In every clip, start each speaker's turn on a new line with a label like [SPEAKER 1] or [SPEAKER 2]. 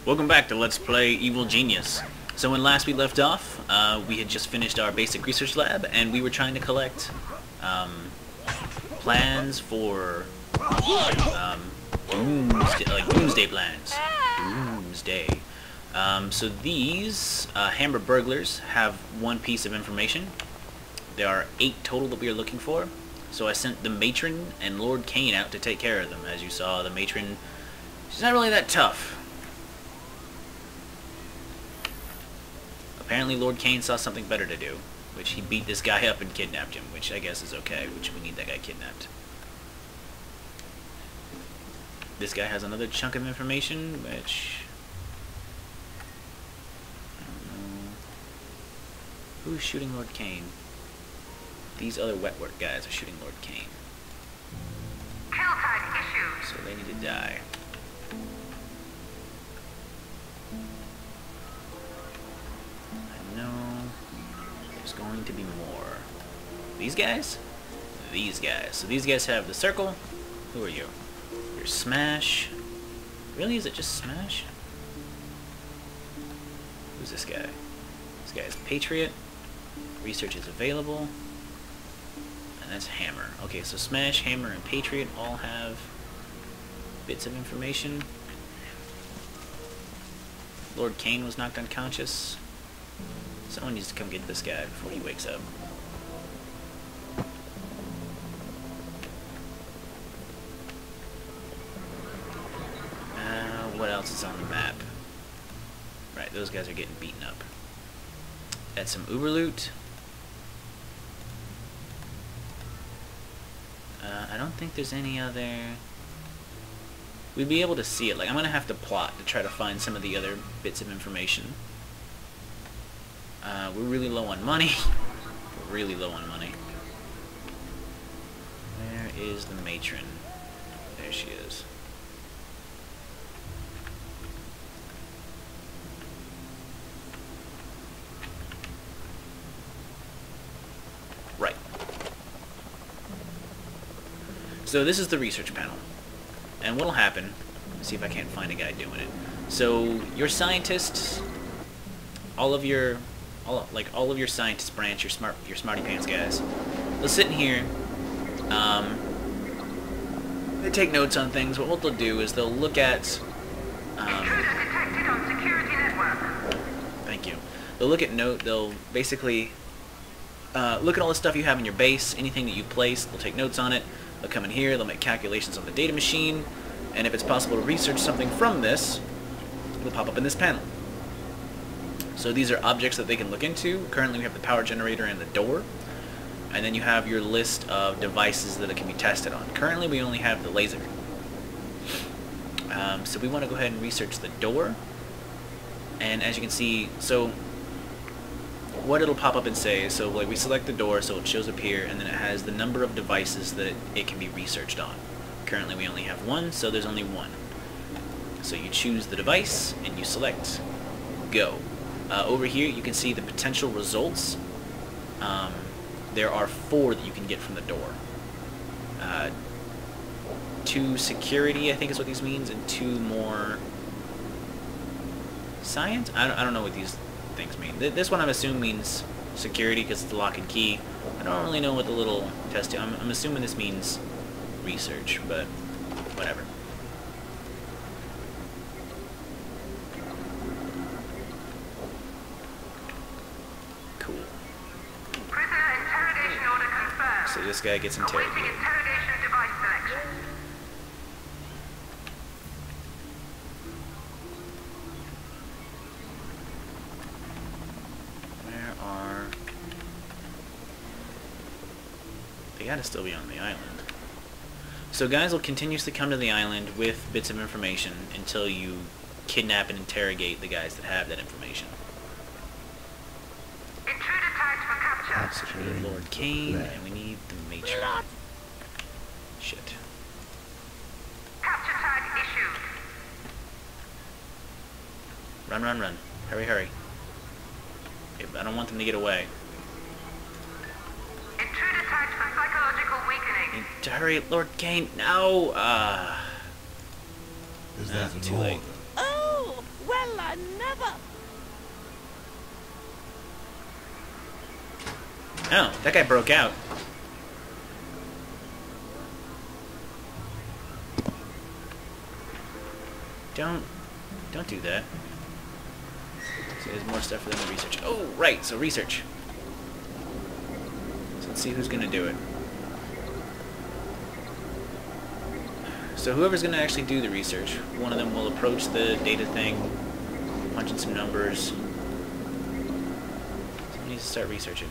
[SPEAKER 1] Welcome back to Let's Play Evil Genius. So when last we left off, we had just finished our basic research lab, and we were trying to collect plans for doomsday plans. Doomsday. So these Hammer burglars have one piece of information. There are 8 total that we are looking for. So I sent the matron and Lord Kane out to take care of them. As you saw, the matron, she's not really that tough. Apparently Lord Kane saw something better to do, which he beat this guy up and kidnapped him, which I guess is okay, which we need that guy kidnapped. This guy has another chunk of information, which I don't know. Who's shooting Lord Kane? These other wet work guys are shooting Lord Kane.
[SPEAKER 2] Kill tag issued.
[SPEAKER 1] So they need to die. I know there's going to be more. These guys? These guys. So these guys have the circle. Who are you? You're Smash. Really? Is it just Smash? Who's this guy? This guy is Patriot. Research is available. And that's Hammer. Okay, so Smash, Hammer, and Patriot all have bits of information. Lord Kane was knocked unconscious. Someone needs to come get this guy before he wakes up. What else is on the map? Right, those guys are getting beaten up. Add some Uber loot. I don't think there's any other... We'd be able to see it. Like, I'm gonna have to plot to try to find some of the other bits of information. We're really low on money. We're really low on money. Where is the matron? There she is. Right. So this is the research panel. And what'll happen, let's see if I can't find a guy doing it. So your scientists, all of your scientist branch, your smarty pants guys, they'll sit in here. They take notes on things, but what they'll do is they'll look at.
[SPEAKER 2] Intruder detected on security network.
[SPEAKER 1] Thank you. They'll look at They'll basically look at all the stuff you have in your base, anything that you place. They'll take notes on it. They'll come in here. They'll make calculations on the data machine, and if it's possible to research something from this, it'll pop up in this panel. So these are objects that they can look into. Currently we have the power generator and the door. And then you have your list of devices that it can be tested on. Currently we only have the laser. So we want to go ahead and research the door. And as you can see, so what it'll pop up and say, so like we select the door, so it shows up here, and then it has the number of devices that it can be researched on. Currently we only have 1, so there's only 1. So you choose the device, and you select go. Over here you can see the potential results. There are 4 that you can get from the door. 2 security, I think is what these means, and 2 more science? I don't know what these things mean. This one I'm assuming means security because it's the lock and key. I don't really know what the little test... I'm assuming this means research, but whatever. Cool.
[SPEAKER 2] Prisoner interrogation order confirmed.
[SPEAKER 1] So this guy gets
[SPEAKER 2] Awaiting
[SPEAKER 1] interrogated.
[SPEAKER 2] interrogation device selection.
[SPEAKER 1] Where are... They gotta still be on the island. So guys will continuously come to the island with bits of information until you kidnap and interrogate the guys that have that information.
[SPEAKER 2] Intruder tagged for capture.
[SPEAKER 1] So we need Lord Kane, and we need the matron. Shit.
[SPEAKER 2] Capture tag issued.
[SPEAKER 1] Run, run, run. Hurry, hurry. I don't want them to get away.
[SPEAKER 2] Intruder tagged for psychological weakening.
[SPEAKER 1] To hurry, Lord Kane. No!
[SPEAKER 3] Is that
[SPEAKER 1] too late.
[SPEAKER 3] Oh, well I never.
[SPEAKER 1] Oh, that guy broke out. Don't do that. So there's more stuff for them to research. Oh, right, so research. So let's see who's gonna do it. So whoever's gonna actually do the research, one of them will approach the data thing, punch in some numbers. Someone needs to start researching.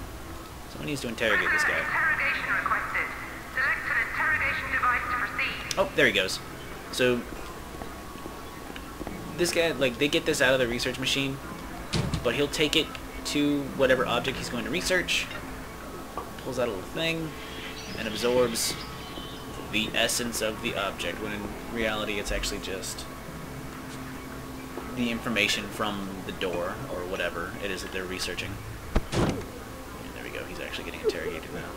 [SPEAKER 1] Someone needs to interrogate this guy.
[SPEAKER 2] Interrogation requested. Select an interrogation device to proceed.
[SPEAKER 1] Oh, there he goes. So this guy, like, they get this out of the research machine, but he'll take it to whatever object he's going to research, pulls out a little thing, and absorbs the essence of the object, when in reality it's actually just the information from the door, or whatever it is that they're researching. And there we go, he's actually getting interrogated now.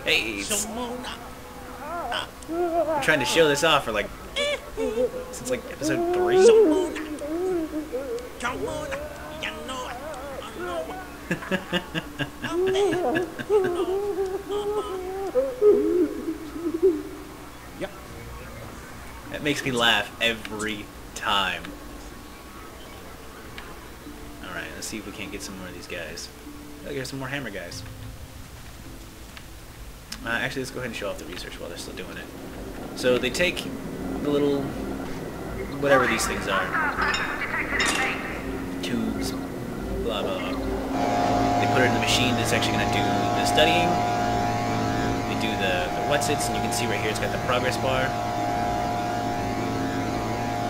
[SPEAKER 1] Hey, I'm trying to show this off for like since like episode 3. That makes me laugh every time. Alright, let's see if we can't get some more of these guys. Look, here's some more hammer guys. Actually, let's go ahead and show off the research while they're still doing it. So they take the little, whatever these things are, tubes, blah blah blah. They put it in the machine that's actually going to do the studying. They do the what's-its, and you can see right here it's got the progress bar.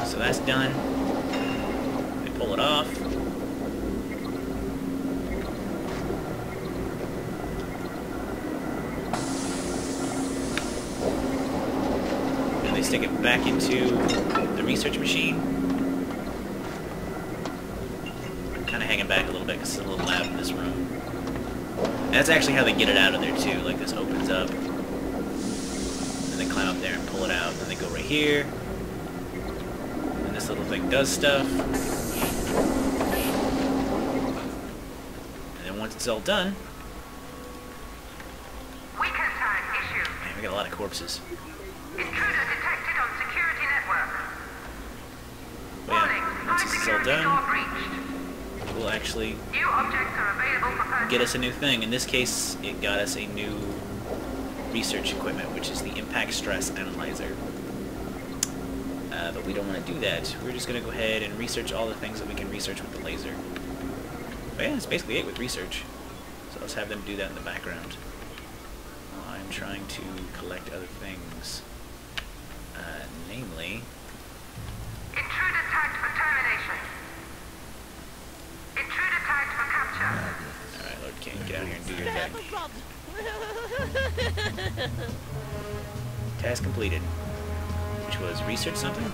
[SPEAKER 1] So that's done. They pull it off. They stick it back into the research machine. I'm kind of hanging back a little bit because it's a little loud in this room. And that's actually how they get it out of there too. Like, this opens up, and they climb up there and pull it out. And then they go right here, and this little thing does stuff. And then once it's all done,
[SPEAKER 2] Weekend time issue.
[SPEAKER 1] man, we got a lot of corpses.
[SPEAKER 2] Intruder detected on security network.
[SPEAKER 1] But yeah, once this is all
[SPEAKER 2] Security door
[SPEAKER 1] done,
[SPEAKER 2] breached.
[SPEAKER 1] we'll actually
[SPEAKER 2] New objects are available for purchase.
[SPEAKER 1] get us a new thing. In this case, it got us a new research equipment, which is the impact stress analyzer. But we don't want to do that. We're just going to go ahead and research all the things that we can research with the laser. But yeah, that's basically it with research. So let's have them do that in the background. While I'm trying to collect other things. Namely...
[SPEAKER 2] Intruder tagged for termination. Intruder tagged for capture.
[SPEAKER 1] Alright, Lord King, get out here and do your thing. Task completed. Which was research something?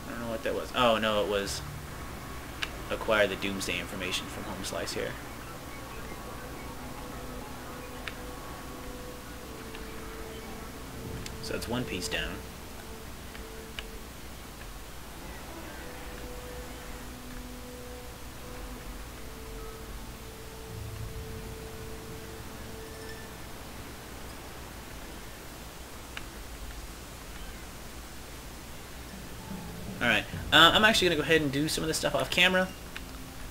[SPEAKER 1] I don't know what that was. Oh, no, it was acquire the doomsday information from Home Slice here. So it's one piece down. Alright, I'm actually going to go ahead and do some of this stuff off camera.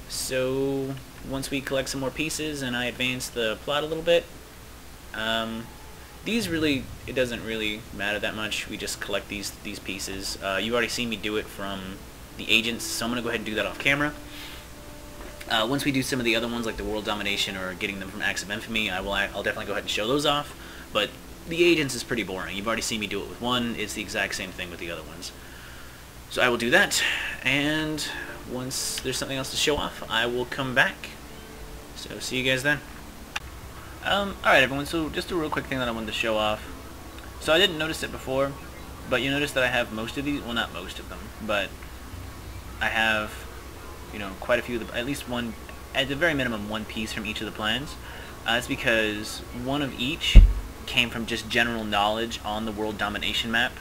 [SPEAKER 1] So once we collect some more pieces and I advance the plot a little bit, these really, it doesn't really matter that much. We just collect these pieces. You've already seen me do it from the agents, so I'm going to go ahead and do that off camera. Once we do some of the other ones, like the world domination or getting them from acts of infamy, I'll definitely go ahead and show those off. But the agents is pretty boring. You've already seen me do it with one. It's the exact same thing with the other ones. So I will do that, and once there's something else to show off, I will come back. So see you guys then. Alright everyone, so just a real quick thing that I wanted to show off. So I didn't notice it before, but you notice that I have most of these, well not most of them, but I have, you know, quite a few of the, at least one, at the very minimum one piece from each of the plans. It's because one of each came from just general knowledge on the world domination map.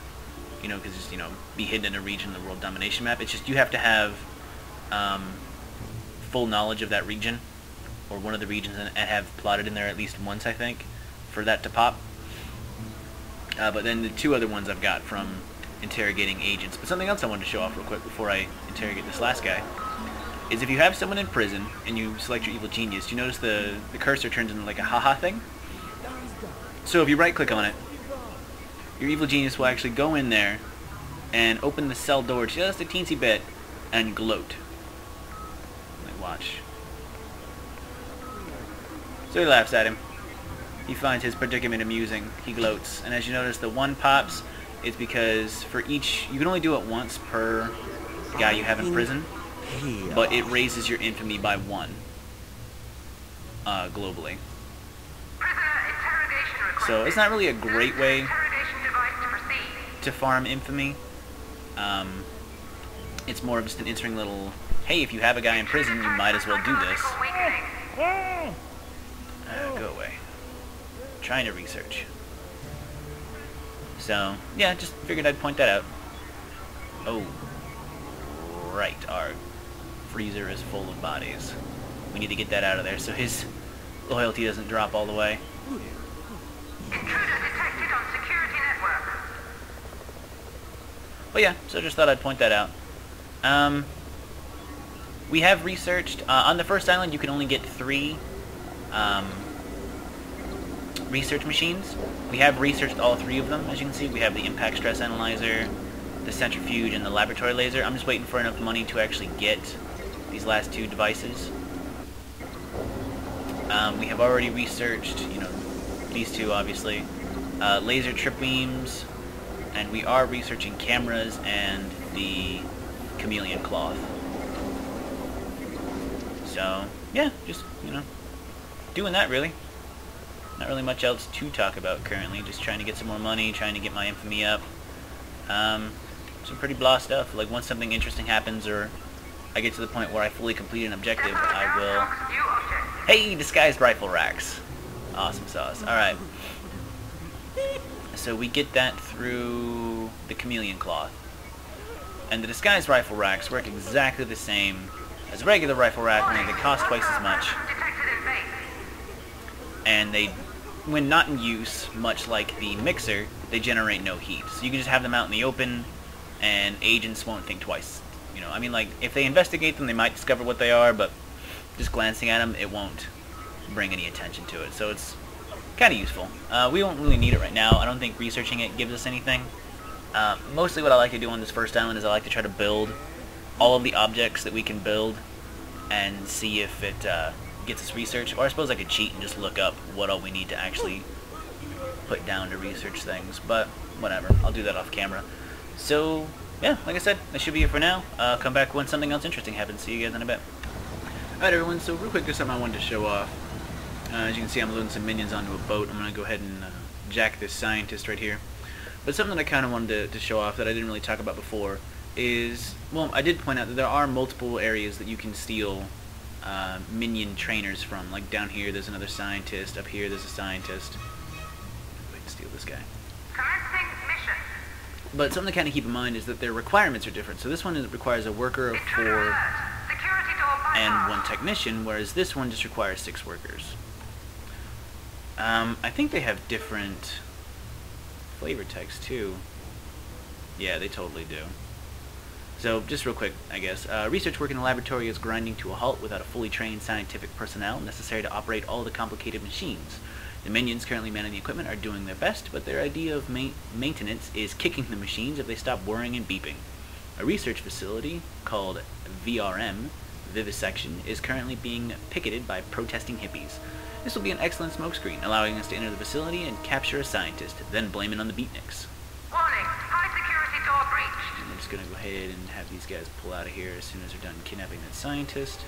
[SPEAKER 1] You know, because it's, you know, be hidden in a region in the world domination map. It's just you have to have full knowledge of that region, or one of the regions, and have plotted in there at least once, I think, for that to pop. But then the 2 other ones I've got from interrogating agents. But something else I wanted to show off real quick before I interrogate this last guy is if you have someone in prison and you select your evil genius, you notice the cursor turns into like a haha thing. So if you right click on it, your evil genius will actually go in there and open the cell door just a teensy bit and gloat. Like, watch. So he laughs at him. He finds his predicament amusing. He gloats. And as you notice, the 1 pops. It's because for each, you can only do it once per guy you have in prison, but it raises your infamy by 1 globally. So it's not really a great way to farm infamy. It's more of just an interesting little, hey, if you have a guy in prison, you might as well do this. Go away. Trying to research. So, yeah, just figured I'd point that out. Oh, right, our freezer is full of bodies. We need to get that out of there so his loyalty doesn't drop all the way.
[SPEAKER 2] Intruder detected on security network.
[SPEAKER 1] But yeah, so just thought I'd point that out. We have researched, on the first island you can only get 3 research machines. We have researched all 3 of them, as you can see. We have the impact stress analyzer, the centrifuge, and the laboratory laser. I'm just waiting for enough money to actually get these last 2 devices. We have already researched, you know, these 2 obviously, laser trip beams, and we are researching cameras and the chameleon cloth. So, yeah, just, you know, doing that really. Not really much else to talk about currently, just trying to get some more money, trying to get my infamy up. Some pretty blah stuff. Like, once something interesting happens or I get to the point where I fully complete an objective, I will... Hey, disguised rifle racks. Awesome sauce. Alright. So we get that through the chameleon cloth. And the disguised rifle racks work exactly the same as a regular rifle rack, only they cost twice as much. And they, when not in use, much like the mixer, they generate no heat. So you can just have them out in the open, and agents won't think twice. You know, I mean, like, if they investigate them, they might discover what they are, but just glancing at them, it won't bring any attention to it. So it's kind of useful. We don't really need it right now. I don't think researching it gives us anything. Mostly what I like to do on this first island is I like to try to build all of the objects that we can build and see if it gets us research. Or I suppose I could cheat and just look up what all we need to actually put down to research things. But whatever, I'll do that off camera. So yeah, like I said, that should be it for now. Come back when something else interesting happens. See you guys in a bit. Alright everyone, so real quick, there's something I wanted to show off. As you can see, I'm loading some minions onto a boat. I'm going to go ahead and jack this scientist right here. But something that I kind of wanted to show off that I didn't really talk about before is, well, I did point out that there are multiple areas that you can steal minion trainers from. Like down here, there's another scientist. Up here, there's a scientist. Wait, steal this guy.
[SPEAKER 2] Commencing mission.
[SPEAKER 1] But something to kind of keep in mind is that their requirements are different. So this one requires a worker of 4
[SPEAKER 2] Security door
[SPEAKER 1] and 1 technician, whereas this one just requires 6 workers. I think they have different flavor text too. Yeah, they totally do. So, just real quick, I guess. Research work in the laboratory is grinding to a halt without a fully trained scientific personnel necessary to operate all the complicated machines. The minions currently manning the equipment are doing their best, but their idea of maintenance is kicking the machines if they stop whirring and beeping. A research facility called VRM, Vivisection, is currently being picketed by protesting hippies. This will be an excellent smokescreen, allowing us to enter the facility and capture a scientist, then blame it on the beatniks.
[SPEAKER 2] Warning, high security door breached.
[SPEAKER 1] And we're just going to go ahead and have these guys pull out of here as soon as they're done kidnapping that scientist.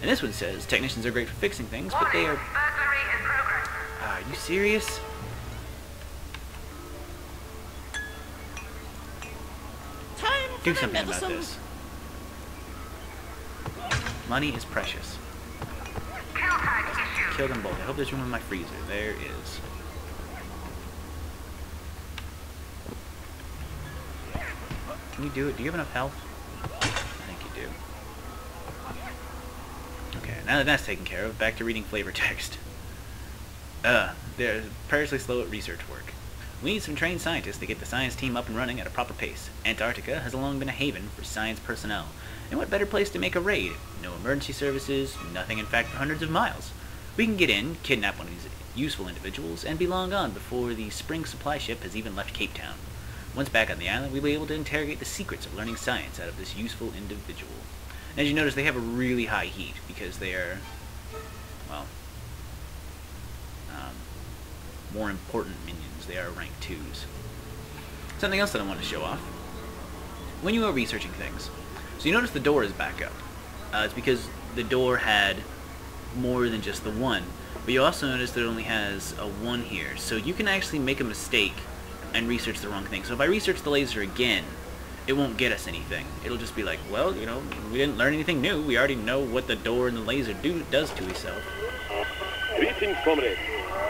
[SPEAKER 1] And this one says, technicians are great for fixing things, but they are...
[SPEAKER 2] Burglary in progress.
[SPEAKER 1] Are you serious?
[SPEAKER 3] Time for
[SPEAKER 1] Do
[SPEAKER 3] the
[SPEAKER 1] something
[SPEAKER 3] medicine.
[SPEAKER 1] about this. Money is precious.
[SPEAKER 2] Kill tag issued.
[SPEAKER 1] Kill them both. I hope there's room in my freezer. There is. Can you do it? Do you have enough health? I think you do. Okay, now that that's taken care of, back to reading flavor text. They're perilously slow at research work. We need some trained scientists to get the science team up and running at a proper pace. Antarctica has long been a haven for science personnel. And what better place to make a raid? No emergency services, nothing in fact for hundreds of miles. We can get in, kidnap one of these useful individuals, and be long gone before the spring supply ship has even left Cape Town. Once back on the island, we'll be able to interrogate the secrets of learning science out of this useful individual. And as you notice, they have a really high heat because they are, well, more important minions. They are rank 2s. Something else that I want to show off. When you are researching things, so you notice the door is back up. It's because the door had more than just the one. But you also notice that it only has a 1 here. So you can actually make a mistake and research the wrong thing. So if I research the laser again, it won't get us anything. It'll just be like, well, you know, we didn't learn anything new. We already know what the door and the laser does to itself.
[SPEAKER 4] Greetings, comrades.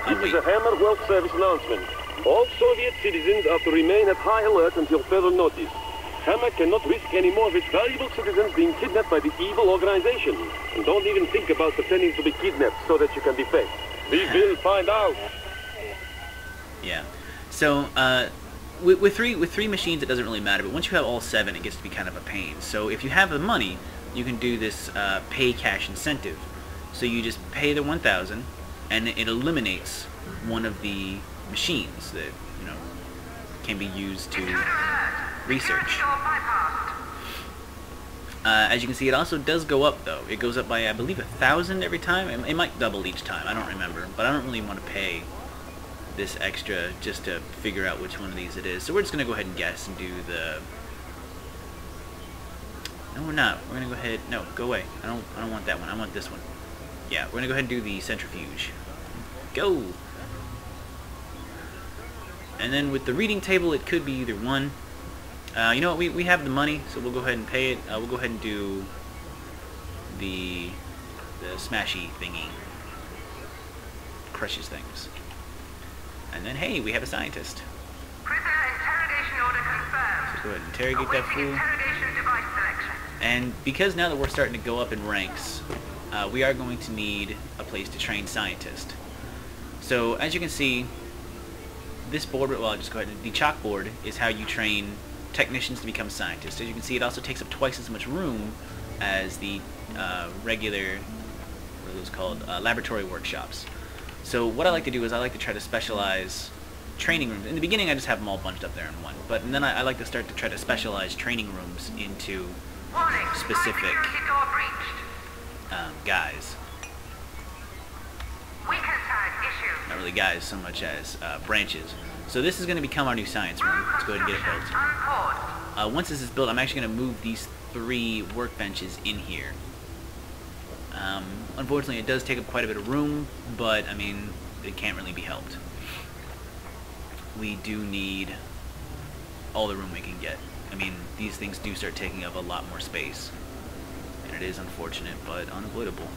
[SPEAKER 1] Oh,
[SPEAKER 4] This is a Hammer World Service announcement. All Soviet citizens are to remain at high alert until further notice. Hammer cannot risk any more of its valuable citizens being kidnapped by the evil organization. And don't even think about pretending to be kidnapped so that you can be fed. We will find out.
[SPEAKER 1] Yeah. So, with three machines, it doesn't really matter. But once you have all 7, it gets to be kind of a pain. So if you have the money, you can do this pay cash incentive. So you just pay the 1,000, and it eliminates one of the machines that, you know, can be used to research. As you can see, it also does go up, though. It goes up by, I believe, 1,000 every time. It might double each time. I don't remember. But I don't really want to pay this extra just to figure out which one of these it is. So we're just going to go ahead and guess and do the... No, we're not. We're going to go ahead... No, go away. I don't want that one. I want this one. Yeah, we're going to go ahead and do the centrifuge. Go! And then with the reading table, it could be either one. You know what? We have the money, so we'll go ahead and pay it. We'll go ahead and do the smashy thingy. Crushes things. And then, hey, we have a scientist.
[SPEAKER 2] Prisoner interrogation order confirmed.
[SPEAKER 1] So go ahead and interrogate that
[SPEAKER 2] Awaiting
[SPEAKER 1] fool.
[SPEAKER 2] interrogation device selection.
[SPEAKER 1] And because now that we're starting to go up in ranks, we are going to need a place to train scientists. So as you can see, this board, well, I'll just go ahead and the chalkboard is how you train technicians to become scientists. As you can see, it also takes up twice as much room as the regular, what are those called, laboratory workshops. So what I like to do is I like to try to specialize training rooms. In the beginning, I just have them all bunched up there in one, but then I like to start to try to specialize training rooms into
[SPEAKER 2] Warning.
[SPEAKER 1] specific
[SPEAKER 2] Security door breached.
[SPEAKER 1] guys.
[SPEAKER 2] Weaken tag issued.
[SPEAKER 1] Not really guys so much as branches. So this is going to become our new science room. Let's go ahead and get it built.
[SPEAKER 2] Unpaused.
[SPEAKER 1] Once this is built, I'm actually going to move these 3 workbenches in here. Unfortunately, it does take up quite a bit of room, but, I mean, it can't really be helped. We do need all the room we can get. I mean, these things do start taking up a lot more space. And it is unfortunate, but unavoidable.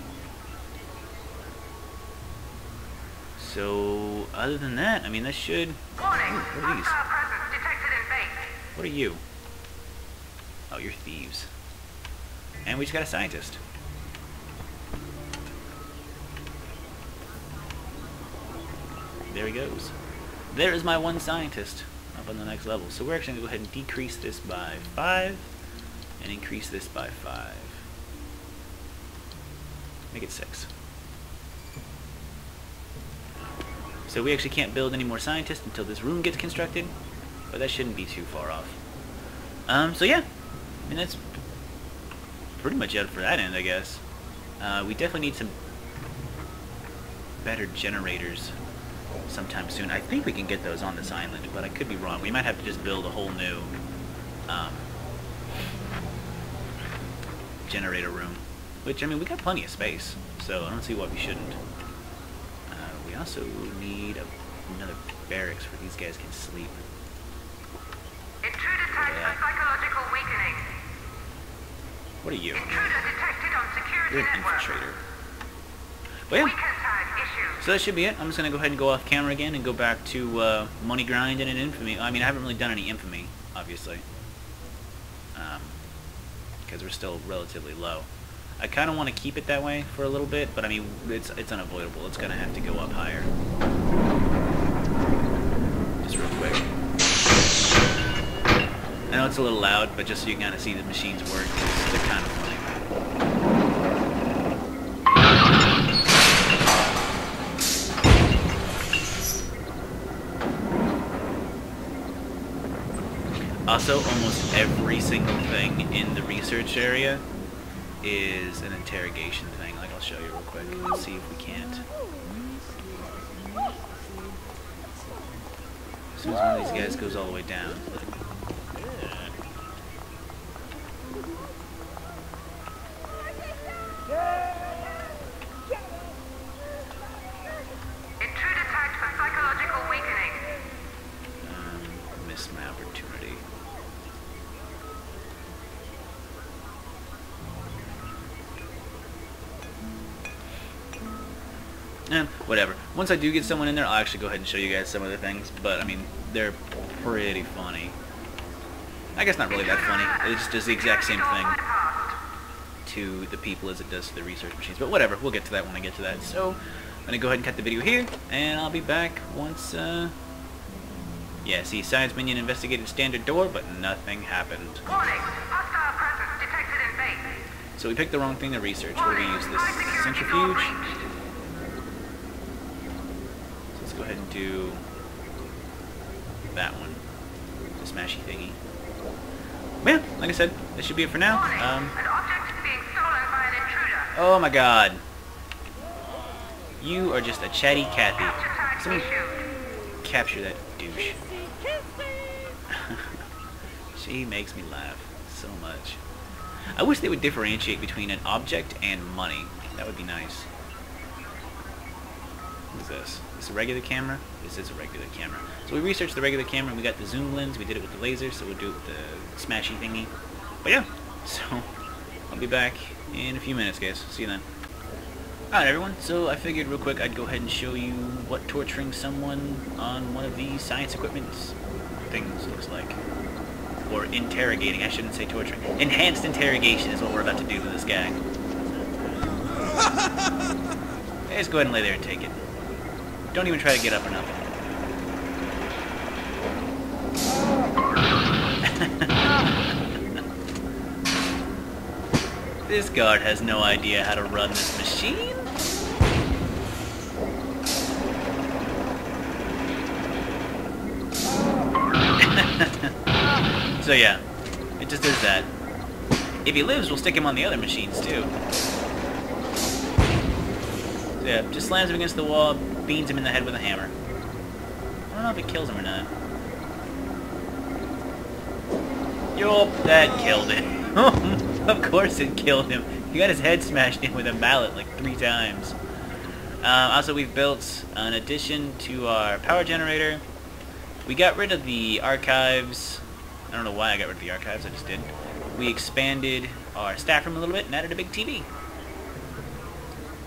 [SPEAKER 1] So, other than that, I mean, that should...
[SPEAKER 2] Warning.
[SPEAKER 1] Ooh, what are these?
[SPEAKER 2] Hostile presence detected in base.
[SPEAKER 1] What are you? Oh, you're thieves. And we just got a scientist. There he goes. There is my one scientist up on the next level. So we're actually going to go ahead and decrease this by 5 and increase this by 5. Make it 6. So we actually can't build any more scientists until this room gets constructed, but that shouldn't be too far off. So yeah, I mean that's pretty much it for that end, I guess. We definitely need some better generators sometime soon. I think we can get those on this island, but I could be wrong. We might have to just build a whole new generator room, which, I mean, we got plenty of space, so I don't see why we shouldn't. We also need another barracks where these guys can sleep.
[SPEAKER 2] Intruder tagged for psychological weakening.
[SPEAKER 1] What are you?
[SPEAKER 2] Intruder detected on security
[SPEAKER 1] You're an
[SPEAKER 2] network.
[SPEAKER 1] infiltrator. Well, yeah.
[SPEAKER 2] Weaken tag issued.
[SPEAKER 1] So that should be it. I'm just going to go ahead and go off camera again and go back to money grinding and infamy. I mean, I haven't really done any infamy, obviously. because we're still relatively low. I kind of want to keep it that way for a little bit, but I mean, it's unavoidable. It's going to have to go up higher. Just real quick. I know it's a little loud, but just so you can kind of see the machines work, they're kind of funny. Also, almost every single thing in the research area is an interrogation thing. Like, I'll show you real quick. Let's see if we can't. As soon as one of these guys goes all the way down.
[SPEAKER 2] Intruder tagged for psychological weakening.
[SPEAKER 1] Missed my opportunity. Whatever. Once I do get someone in there, I'll actually go ahead and show you guys some of the things. But, I mean, they're pretty funny. I guess not really that funny. It just does the exact same thing to the people as it does to the research machines. But whatever, we'll get to that when I get to that. So, I'm going to go ahead and cut the video here, and I'll be back once, yeah, see, science minion investigated standard door, but nothing happened.
[SPEAKER 2] Warning, hostile presence detected in base.
[SPEAKER 1] So we picked the wrong thing to research. Where we use this centrifuge. So let's go ahead and do that one. The smashy thingy. But yeah, like I said, that should be it for now.
[SPEAKER 2] Warning, an object is being stolen by an intruder.
[SPEAKER 1] Oh my god. You are just a chatty Cathy.
[SPEAKER 2] Capture tag
[SPEAKER 1] Someone
[SPEAKER 2] issued.
[SPEAKER 1] capture that douche. She makes me laugh so much. I wish they would differentiate between an object and money. That would be nice. What is this? Is this a regular camera? This is a regular camera. So we researched the regular camera, and we got the zoom lens, we did it with the laser, so we'll do it with the smashy thingy. But yeah, so I'll be back in a few minutes, guys. See you then. Alright everyone, so I figured real quick I'd go ahead and show you what torturing someone on one of these science equipment things looks like. Or interrogating, I shouldn't say torturing. Enhanced interrogation is what we're about to do to this guy. Hey, just go ahead and lay there and take it. Don't even try to get up or nothing. This guard has no idea how to run this machine. So yeah, it just does that. If he lives, we'll stick him on the other machines too. So yeah, just slams him against the wall, beans him in the head with a hammer. I don't know if it kills him or not. Yup, that killed him. Of course it killed him. He got his head smashed in with a mallet like 3 times. Also, we've built an addition to our power generator. We got rid of the archives. I don't know why I got rid of the archives, I just did. We expanded our staff room a little bit and added a big TV.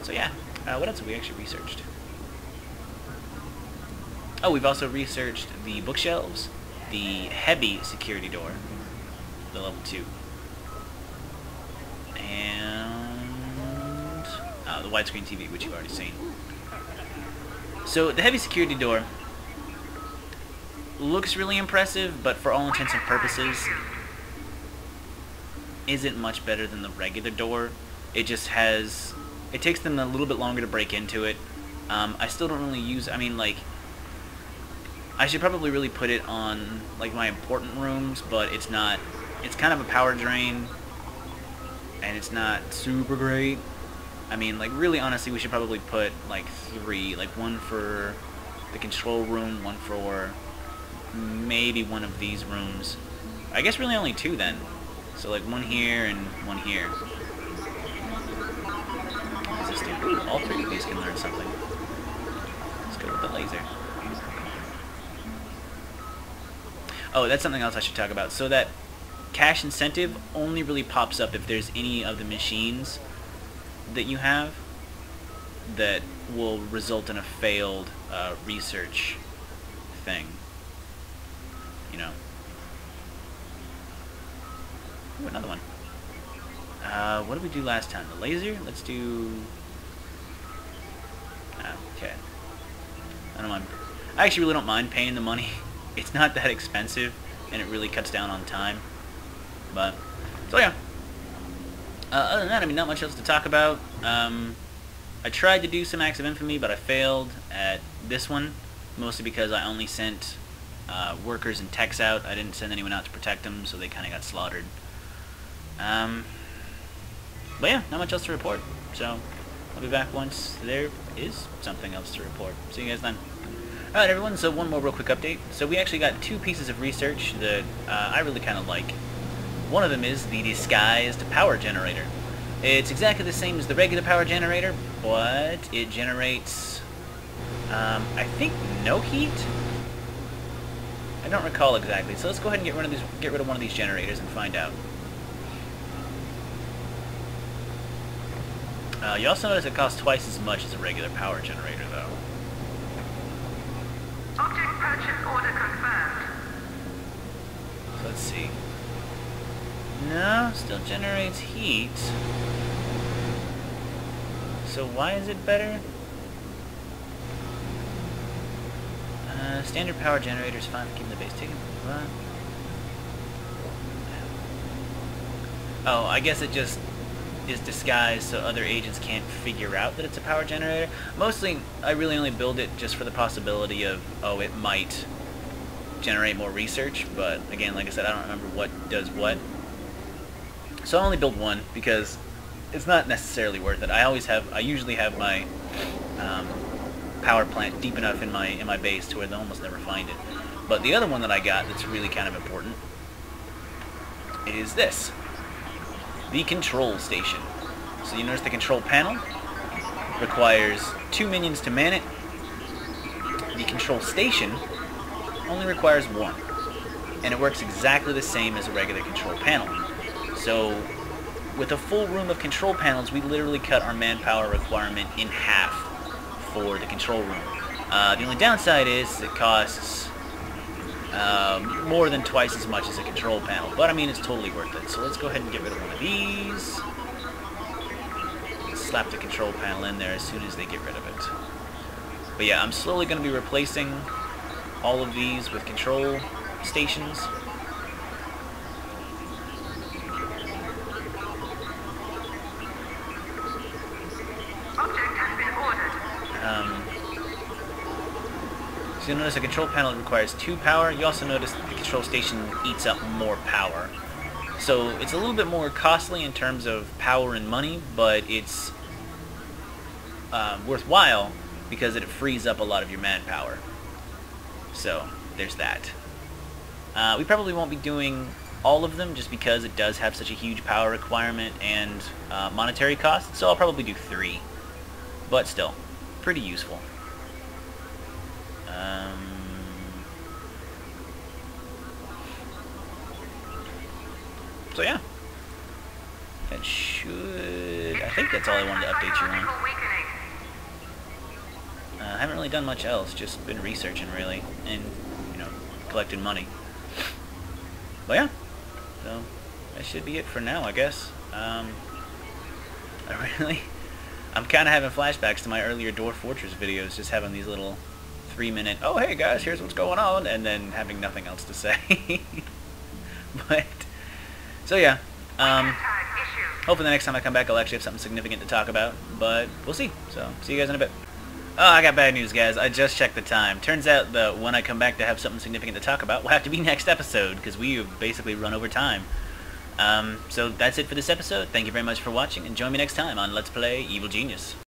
[SPEAKER 1] So yeah, what else have we actually researched? Oh, we've also researched the bookshelves, the heavy security door, the level 2. And the widescreen TV, which you've already seen. So the heavy security door looks really impressive, but for all intents and purposes isn't much better than the regular door. It just has, it takes them a little bit longer to break into it. I still don't really use, I mean, like, I should probably really put it on like my important rooms, but it's not, it's kind of a power drain and it's not super great. I mean, like, really honestly, we should probably put like 3, like 1 for the control room, 1 for maybe one of these rooms. I guess really only 2 then. So like 1 here and 1 here. What does this do? Ooh, all 3 of these can learn something. Let's go with the laser. Oh, that's something else I should talk about. So that cash incentive only really pops up if there's any of the machines that you have that will result in a failed research thing. You know. Ooh, another one. What did we do last time? The laser? Let's do... Okay. I don't mind. I actually really don't mind paying the money. It's not that expensive, and it really cuts down on time. But, so yeah. Other than that, I mean, not much else to talk about. I tried to do some acts of infamy, but I failed at this one, mostly because I only sent workers and techs out. I didn't send anyone out to protect them, so they kind of got slaughtered. But yeah, not much else to report. So, I'll be back once there is something else to report. See you guys then. Alright everyone, so one more real quick update. So we actually got 2 pieces of research that I really kind of like. One of them is the disguised power generator. It's exactly the same as the regular power generator, but it generates, I think, no heat? I don't recall exactly, so let's go ahead and get rid of one of these generators and find out. You also notice it costs twice as much as a regular power generator, though.
[SPEAKER 2] Object purchase order confirmed.
[SPEAKER 1] So let's see. No, still generates heat. So why is it better? Standard power generator is fine for keeping the base ticking. Oh, I guess it just is disguised so other agents can't figure out that it's a power generator. Mostly, I really only build it just for the possibility of, oh, it might generate more research, but again, like I said, I don't remember what does what. So I only build one because it's not necessarily worth it. I usually have my power plant deep enough in my base to where they'll almost never find it. But the other one that I got that's really kind of important is this. The control station. So you notice the control panel requires 2 minions to man it. The control station only requires 1. And it works exactly the same as a regular control panel. So with a full room of control panels, we literally cut our manpower requirement in half for the control room. The only downside is it costs more than twice as much as a control panel, but I mean it's totally worth it. So let's go ahead and get rid of one of these. Slap the control panel in there as soon as they get rid of it. But yeah, I'm slowly going to be replacing all of these with control stations.
[SPEAKER 2] Object has been ordered.
[SPEAKER 1] So you'll notice a control panel requires 2 power. You also notice that the control station eats up more power. So it's a little bit more costly in terms of power and money, but it's worthwhile because it frees up a lot of your manpower. So there's that. We probably won't be doing all of them just because it does have such a huge power requirement and monetary cost, so I'll probably do 3. But still, pretty useful. So yeah, that should... I think that's all I wanted to update you on. I haven't really done much else, just been researching really, and, you know, collecting money. But yeah, so that should be it for now, I guess. I'm kind of having flashbacks to my earlier Dwarf Fortress videos, just having these little 3-minute, oh hey guys, here's what's going on, and then having nothing else to say. But, so yeah, hopefully the next time I come back I'll actually have something significant to talk about, but we'll see. So, see you guys in a bit. Oh, I got bad news, guys. I just checked the time. Turns out that when I come back to have something significant to talk about will have to be next episode, because we have basically run over time. So that's it for this episode. Thank you very much for watching, and join me next time on Let's Play Evil Genius.